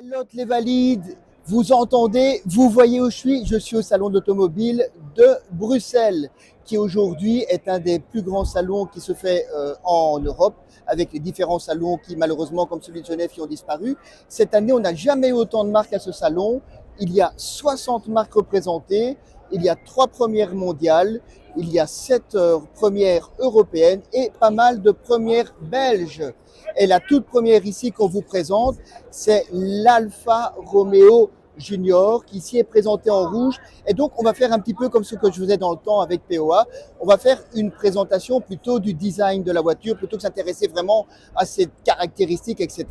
Charlotte les Valides, vous entendez, vous voyez où je suis au salon d'automobile de Bruxelles, qui aujourd'hui est un des plus grands salons qui se fait en Europe, avec les différents salons qui malheureusement, comme celui de Genève, qui ont disparu. Cette année, on n'a jamais eu autant de marques à ce salon. Il y a 60 marques représentées, il y a 3 premières mondiales, il y a 7 premières européennes et pas mal de premières belges. Et la toute première ici qu'on vous présente, c'est l'Alfa Romeo Junior qui ici est présenté en rouge. Et donc, on va faire un petit peu comme ce que je faisais dans le temps avec POA. On va faire une présentation plutôt du design de la voiture, plutôt que s'intéresser vraiment à ses caractéristiques, etc.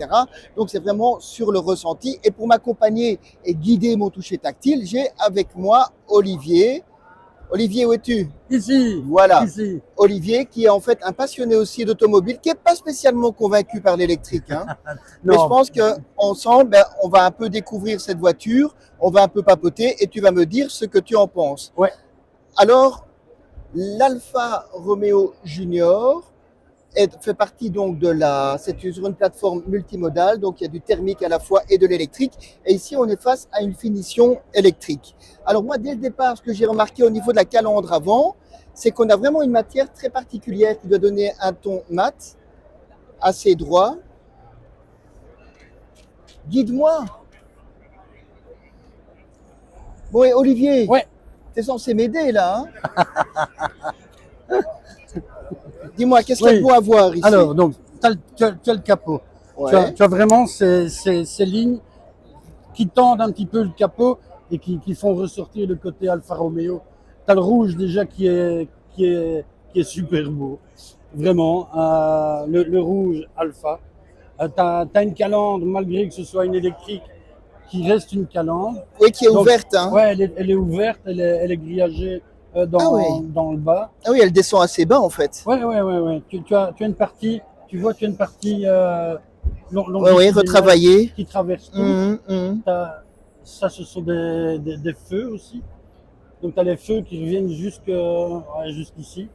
Donc, c'est vraiment sur le ressenti. Et pour m'accompagner et guider mon toucher tactile, j'ai avec moi Olivier. Olivier, où es-tu? Ici, Voilà. ici. Olivier, qui est en fait un passionné aussi d'automobile, qui n'est pas spécialement convaincu par l'électrique. Hein. Mais je pense qu'ensemble, on va un peu découvrir cette voiture, on va un peu papoter et tu vas me dire ce que tu en penses. Ouais. Alors, l'Alfa Romeo Junior fait partie donc c'est sur une plateforme multimodale, donc il y a du thermique à la fois et de l'électrique. Et ici, on est face à une finition électrique. Alors moi, dès le départ, ce que j'ai remarqué au niveau de la calandre avant, c'est qu'on a vraiment une matière très particulière qui doit donner un ton mat, assez droit. Guide-moi. Bon, et Olivier, Ouais. tu es censé m'aider là. Hein. Dis-moi, qu'est-ce qu'il y a de beau à voir ici? Alors, donc, tu as le capot. Ouais. Tu as vraiment ces lignes qui tendent un petit peu le capot et qui font ressortir le côté Alfa Romeo. Tu as le rouge déjà qui est super beau. Vraiment, le rouge Alfa. Tu as une calandre, malgré que ce soit une électrique, qui reste une calandre. Oui, qui est ouverte. Hein. Ouais, elle est ouverte, elle est grillagée dans le bas. Ah oui, elle descend assez bas en fait. Ouais. Tu as une partie, tu vois, tu as une partie retravaillée. qui traverse tout. Ça, ce sont des feux aussi. Donc, tu as les feux qui reviennent jusqu'ici.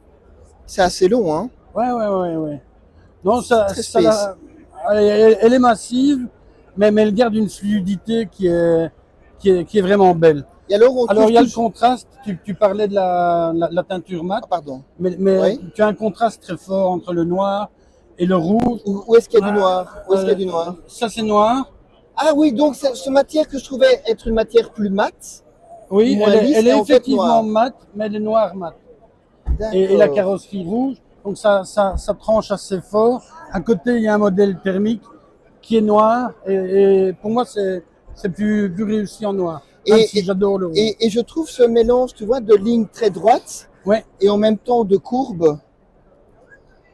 C'est assez long, hein? Ouais. Non, elle est massive, mais elle garde une fluidité qui est vraiment belle. Et alors, il y a le contraste, tu parlais de la teinture mate, pardon. mais Oui. tu as un contraste très fort entre le noir et le rouge. Où est-ce qu'il y a du noir? Où est-ce qu'il y a du noir? Ça, c'est noir. Ah oui, donc cette matière que je trouvais être une matière plus mate. Oui, elle est en fait effectivement mate, mais elle est noire mate. Et la carrosserie rouge, donc ça tranche assez fort. À côté, il y a un modèle thermique qui est noir, et pour moi, c'est plus réussi en noir. Si j'adore le rouge. Et je trouve ce mélange, tu vois, de lignes très droites et en même temps de courbes,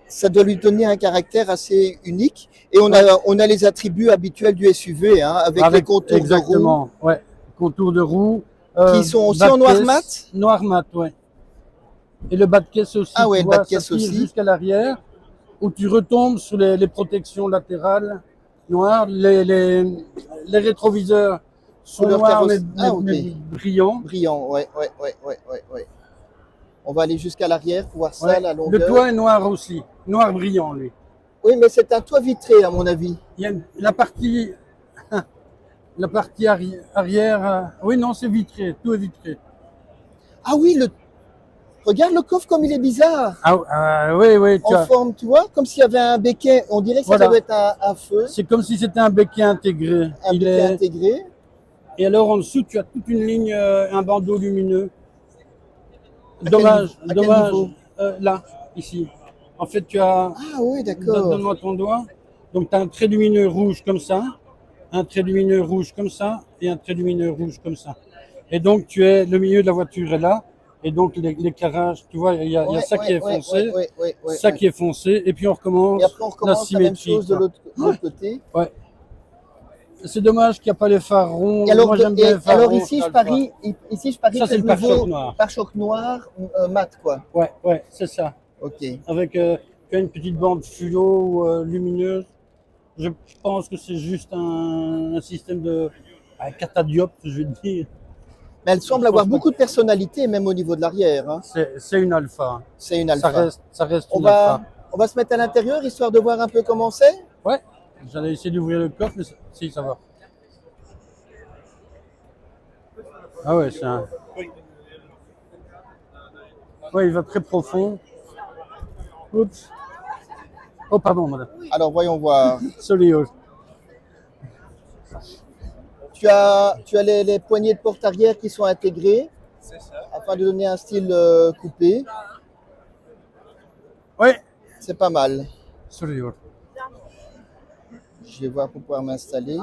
ça doit lui donner un caractère assez unique. Et on a les attributs habituels du SUV, hein, avec les contours de roue. Exactement, ouais. Contours de roue. Qui sont aussi en noir mat? Noir mat, ouais. Et le bas de caisse aussi. Ah ouais, le bas de caisse aussi. Jusqu'à l'arrière, où tu retombes sur les protections latérales noires. Les rétroviseurs sont noirs, mais brillants. Brillants, ouais. On va aller jusqu'à l'arrière pour voir ça, la longueur. Le toit est noir aussi, noir brillant, lui. Oui, mais c'est un toit vitré, à mon avis. Il y a la partie arrière. Oui, non, c'est vitré, tout est vitré. Ah oui, regarde le coffre comme il est bizarre. Oui. En forme, tu vois, comme s'il y avait un béquet. On dirait que ça doit être un feu. C'est comme si c'était un béquet intégré. Intégré. Et alors en dessous, tu as toute une ligne, un bandeau lumineux. Dommage. Là, ici. En fait, tu as. Ah oui, d'accord. Donne-moi ton doigt. Donc, tu as un trait lumineux rouge comme ça, un trait lumineux rouge comme ça, et un trait lumineux rouge comme ça. Et donc, le milieu de la voiture est là. Et donc, l'éclairage, tu vois, il y a ça qui est foncé, ça qui est foncé, et puis on recommence, et après, on recommence la même chose de l'autre côté. Ouais. C'est dommage qu'il n'y a pas les phares ronds. Et alors, moi, j'aime bien les phares alors ronds, ici, je parie ça, c'est le pare-choc noir mat, quoi. Ouais, c'est ça. Ok. Avec une petite bande fluo lumineuse. Je pense que c'est juste un système de catadioptre, je veux dire. Mais elle semble avoir beaucoup de personnalité, même au niveau de l'arrière. Hein. C'est une Alfa. C'est une Alfa. Ça reste une Alfa. On va se mettre à l'intérieur, histoire de voir un peu comment c'est. Ouais. J'allais essayer d'ouvrir le coffre, mais si, ça va. Ah ouais, c'est un... Ouais, il va très profond. Oups. Oh, pardon, madame. Alors voyons voir. Sorry. Oh. Tu as les poignées de porte arrière qui sont intégrées afin de donner un style coupé. Ouais. C'est pas mal. Sorry. Oh. Je vais voir pour pouvoir m'installer.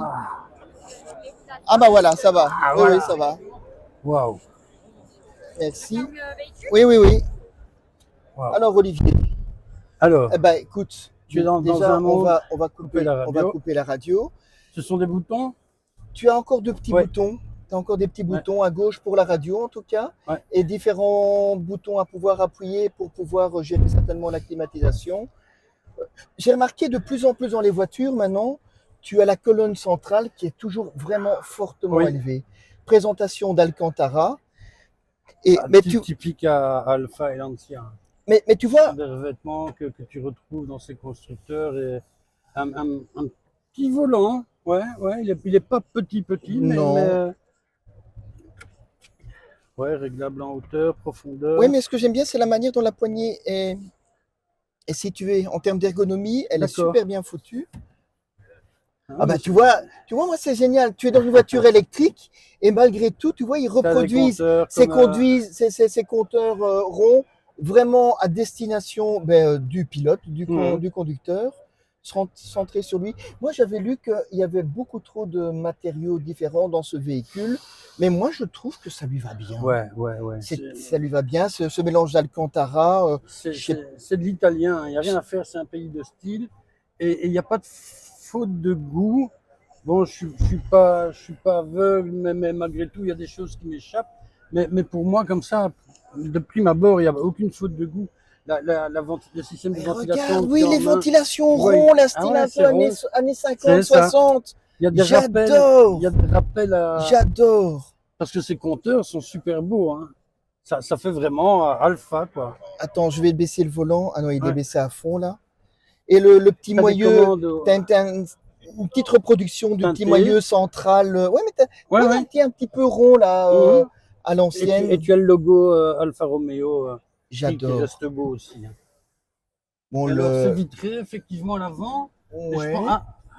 Ah bah voilà, ça va. Ah, Oui, voilà. oui, ça va. Waouh. Merci. Oui, oui, oui. Wow. Alors Olivier, Alors, eh ben écoute, tu es dans déjà un mode on va couper la on va radio. couper la radio. Ce sont des boutons. Tu as encore deux petits Ouais. boutons. Tu as encore des petits Ouais. boutons à gauche pour la radio en tout cas. Ouais. Et différents boutons à pouvoir appuyer pour pouvoir gérer certainement la climatisation. J'ai remarqué de plus en plus dans les voitures maintenant, tu as la colonne centrale qui est toujours vraiment fortement Oui. élevée. Présentation d'Alcantara. Et, mais, Typique à Alfa et Lancia. mais tu vois, Des revêtements que tu retrouves dans ces constructeurs et un petit volant. Ouais, ouais, il est pas petit, non. mais ouais, réglable en hauteur, profondeur. Oui, mais ce que j'aime bien, c'est la manière dont la poignée est située en termes d'ergonomie. Elle est D'accord. super bien foutue. Ah, Ah bah mais tu vois, moi c'est génial. Tu es dans une voiture électrique et malgré tout, tu vois, ils t'as des reproduisent compteurs ces comme, ces compteurs ronds vraiment à destination du pilote, du conducteur, centré sur lui. Moi j'avais lu qu'il y avait beaucoup trop de matériaux différents dans ce véhicule, mais moi je trouve que ça lui va bien. Ouais, ouais, ouais. Ça lui va bien, ce mélange d'Alcantara. C'est de l'italien, il n'y a rien à faire, c'est un pays de style. Et il n'y a pas de faute de goût. Bon, je suis pas aveugle, mais malgré tout, il y a des choses qui m'échappent. Mais pour moi, comme ça, de prime abord, il n'y a aucune faute de goût. Le système de Mais ventilation. regarde, oui, les ventilations tu vois, rondes, la ah style ouais, un c'est peu rond. années 50, C'est ça. 60. Il y a des rappels. J'adore. Il y a des rappels à. J'adore. Parce que ces compteurs sont super beaux. Hein. Ça fait vraiment alpha, quoi. Attends, je vais baisser le volant. Ah non, il est Ouais. baissé à fond là. Et le petit T'as des moyeu, commandes, t'as une petite reproduction du teinté. petit moyeu central. Ouais, mais t'as Ouais, ouais, ouais. un petit peu rond là, Mhm. à l'ancienne. Et tu as le logo Alfa Romeo qui J'adore. reste beau aussi. Hein. Bon, Et alors, c'est vitré effectivement à l'avant. Ouais.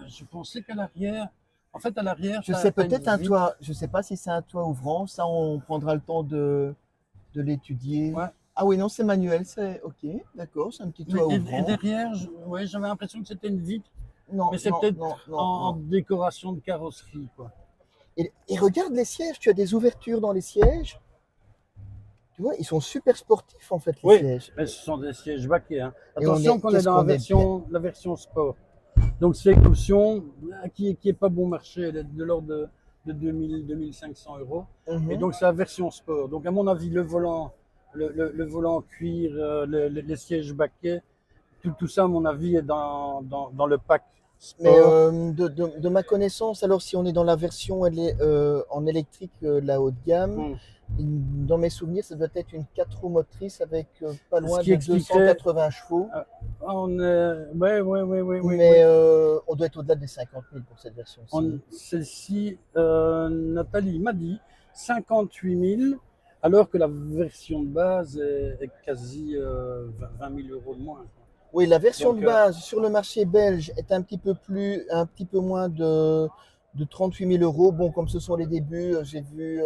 Je pensais qu'à l'arrière. En fait, à l'arrière, Je sais peut-être un toit. Je sais pas si c'est un toit ouvrant. Ça, on prendra le temps de l'étudier. Ouais. Ah oui, non, c'est manuel. C'est ok, d'accord. C'est un petit toit ouvrant. Et derrière, ouais, j'avais l'impression que c'était une vitre. Non, mais c'est peut-être en décoration de carrosserie, quoi. Et regarde les sièges. Tu as des ouvertures dans les sièges. Tu vois, ils sont super sportifs en fait, les sièges. Mais ce sont des sièges baquets. Hein. Et Attention qu'on est dans la version sport. Donc c'est une option qui est pas bon marché, elle est de l'ordre de 2000-2500 euros. Et donc c'est la version sport. Donc à mon avis, le volant cuir, les sièges baquets, tout ça à mon avis est dans le pack sport. Mais de ma connaissance, alors si on est dans la version en électrique, la haut de gamme, dans mes souvenirs, ça doit être une 4 roues motrices avec pas loin de 280 chevaux. Ouais. Mais on doit être au-delà des 50 000 pour cette version-ci. Celle-ci, Nathalie m'a dit 58 000, alors que la version de base est quasi 20 000 euros de moins. Oui, la version de base sur le marché belge est un petit peu moins de 38 000 euros. Bon, comme ce sont les débuts, j'ai vu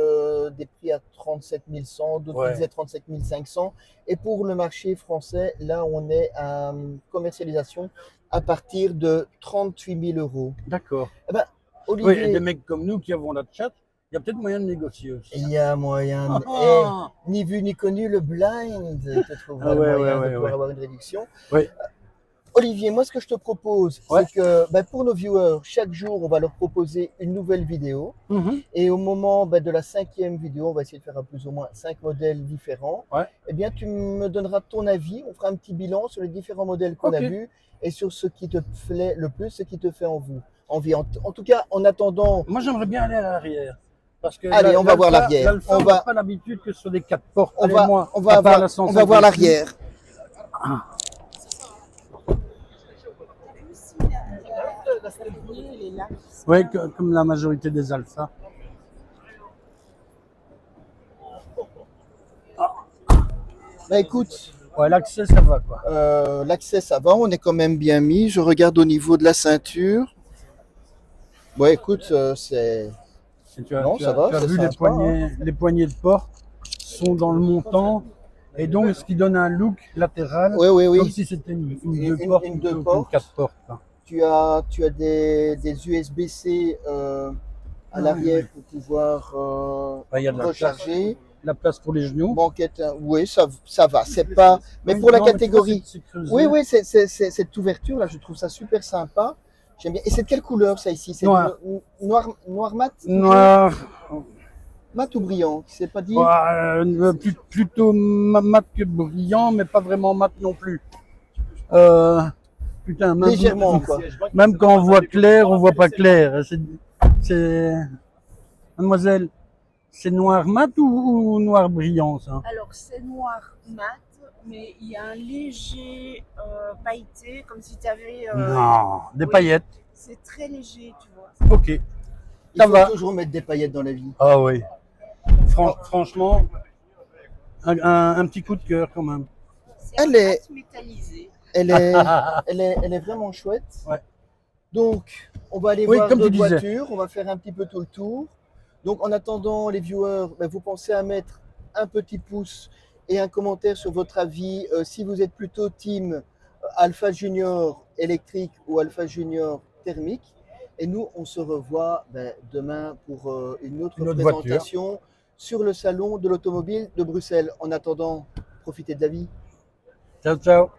des prix à 37 100, d'autres qui disaient 37 500. Et pour le marché français, là, on est à commercialisation à partir de 38 000 euros. D'accord. Eh ben, Olivier, et des mecs comme nous qui avons la chat, il y a peut-être moyen de négocier aussi. Il y a moyen. Ni vu ni connu, le blind te trouvera le moyen de pouvoir avoir une réduction. Olivier, moi ce que je te propose, c'est que pour nos viewers, chaque jour, on va leur proposer une nouvelle vidéo. Et au moment de la 5e vidéo, on va essayer de faire plus ou moins 5 modèles différents. Eh bien, tu me donneras ton avis, on fera un petit bilan sur les différents modèles qu'on a vus et sur ce qui te plaît le plus, ce qui te fait envie. En tout cas, en attendant... Moi, j'aimerais bien aller à l'arrière. Parce que allez, on va voir l'arrière. On n'a pas l'habitude que ce soit des 4 portes. On va voir l'arrière. Oui, comme la majorité des Alpha. Bah écoute, Ouais, l'accès, ça va, quoi. l'accès ça va, on est quand même bien mis. Je regarde au niveau de la ceinture. Ouais, écoute, c'est. Et Non, ça va, tu as c'est vu sympa, hein. les poignées de porte sont dans le montant, et donc ce qui donne un look latéral, Oui, oui, comme oui. si c'était une deux portes Une deux plutôt qu'une portes. quatre portes, quoi. Tu as des USB-C à Ah, oui, oui. l'arrière pour pouvoir Ouais, il y a de recharger. la place pour les genoux. Banquette, oui, ça va. C'est pas. Mais Oui, pour la non, mais tu vois, catégorie. c'est creusé. Oui, oui, cette ouverture-là, je trouve ça super sympa. J'aime bien. Et c'est de quelle couleur ça ici? C'est Noir. noir mat toujours? Noir, Mat ou brillant? C'est pas dit? plutôt mat que brillant, mais pas vraiment mat non plus. Euh, putain, Légèrement, quoi. même quand on voit clair, on voit pas clair. Mademoiselle, c'est noir mat ou noir brillant, ça? Alors, c'est noir mat, mais il y a un léger pailleté, comme si tu avais. Non, des oui, paillettes. c'est très léger, tu vois. Ok, Il ça faut va. toujours mettre des paillettes dans la vie. Ah oui. Franchement, un petit coup de cœur quand même. C'est Elle un est- mat métallisé. Elle est vraiment chouette. Ouais. Donc, on va aller Oui, voir comme tu d'autres disais. voitures. On va faire un petit peu tout le tour. Donc, en attendant, les viewers, ben, vous pensez à mettre un petit pouce et un commentaire sur votre avis. Si vous êtes plutôt team Alpha Junior électrique ou Alpha Junior thermique. Et nous, on se revoit ben, demain pour une autre Une autre présentation sur le salon de l'automobile de Bruxelles. En attendant, profitez de la vie. Ciao, ciao.